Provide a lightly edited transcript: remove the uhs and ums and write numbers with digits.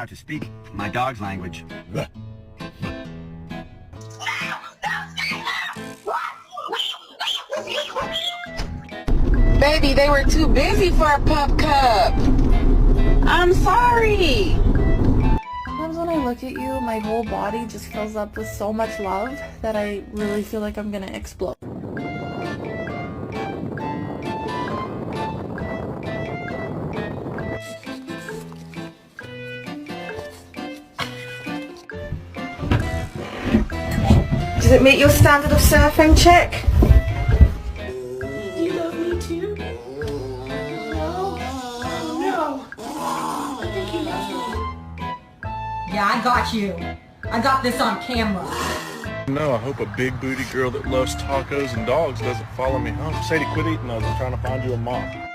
to speak my dog's language. Baby, they were too busy for a pup cup. I'm sorry. Sometimes when I look at you, my whole body just fills up with so much love that I really feel like I'm gonna explode. Does it meet your standard of surfing, chick? You love me too? No. No. I think you love me. Yeah, I got you. I got this on camera. No, I hope a big booty girl that loves tacos and dogs doesn't follow me home. Sadie, quit eating those. I'm trying to find you a mom.